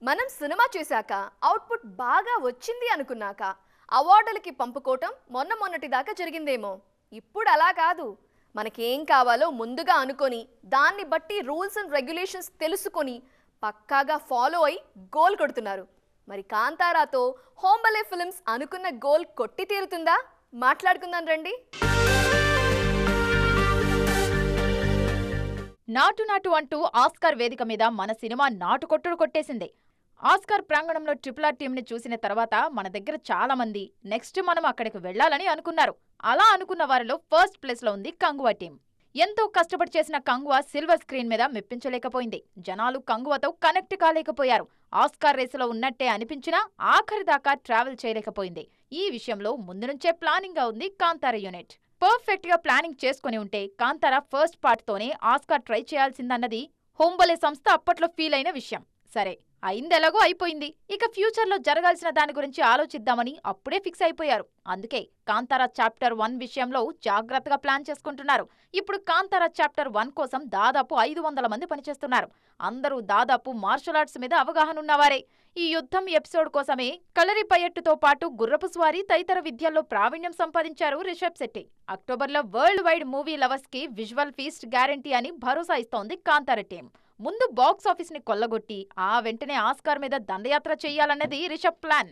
మనం సినిమా చూశాక అవుట్పుట్ బాగా వచ్చింది అనుకున్నాక అవార్డులకి పంపుకోవటం మొన్నటి దాకా జరిగిందేమో. ఇప్పుడు అలా కాదు. మనకేం కావాలో ముందుగా అనుకొని దాన్ని బట్టి రూల్స్ అండ్ రెగ్యులేషన్స్ తెలుసుకొని పక్కాగా ఫాలో అయి గోల్ కొడుతున్నారు. మరి కాంతారాతో హోంబలే ఫిల్మ్స్ అనుకున్న గోల్ కొట్టి తీరుతుందా? మాట్లాడుకుందాం రండి. నాటు నాటు అంటూ ఆస్కార్ వేదిక మీద మన సినిమా నాటు కొట్టుడు కొట్టేసింది. ఆస్కార్ ప్రాంగణంలో ట్రిపుల్ టీంని చూసిన తర్వాత మన దగ్గర చాలా మంది నెక్స్ట్ మనం అక్కడికి వెళ్లాలని అనుకున్నారు. అలా అనుకున్న వారిలో ఫస్ట్ ప్లేస్ లో ఉంది కంగువా టీం. ఎంతో కష్టపడి చేసిన కంగువా సిల్వర్ స్క్రీన్ మీద మెప్పించలేకపోయింది. జనాలు కంగువాతో కనెక్ట్ కాలేకపోయారు. ఆస్కార్ రేసులో ఉన్నట్టే అనిపించినా ఆఖరి దాకా ట్రావెల్ చేయలేకపోయింది. ఈ విషయంలో ముందు నుంచే ప్లానింగ్ గా ఉంది కాంతార యూనిట్. పర్ఫెక్ట్ గా ప్లానింగ్ చేసుకుని ఉంటే కాంతార ఫస్ట్ పార్ట్ తోనే ఆస్కార్ ట్రై చేయాల్సిందన్నది హోంబలే సంస్థ అప్పట్లో ఫీల్ అయిన విషయం. సరే, అయిందెలాగో అయిపోయింది. ఇక ఫ్యూచర్ లో జరగాల్సిన దాని గురించి ఆలోచిద్దామని అప్పుడే ఫిక్స్ అయిపోయారు. అందుకే కాంతారా చాప్టర్ 1 విషయంలో జాగ్రత్తగా ప్లాన్ చేసుకుంటున్నారు. ఇప్పుడు కాంతారా చాప్టర్ 1 కోసం దాదాపు 500 మంది పనిచేస్తున్నారు. అందరూ దాదాపు మార్షల్ ఆర్ట్స్ మీద అవగాహన ఉన్నవారే. ఈ యుద్ధం ఎపిసోడ్ కోసమే కలరి పయట్టుతో పాటు గుర్రపు స్వారీ తదితర విద్యల్లో ప్రావీణ్యం సంపాదించారు రిషబ్ శెట్టి. అక్టోబర్లో వరల్డ్ వైడ్ మూవీ లవర్స్ కి విజువల్ ఫీస్ట్ గ్యారంటీ అని భరోసా ఇస్తోంది కాంతార టీం. ముందు బాక్స్ ఆఫీస్ ని కొల్లగొట్టి ఆ వెంటనే ఆస్కార్ మీద దండయాత్ర చెయ్యాలన్నది రిషబ్ ప్లాన్.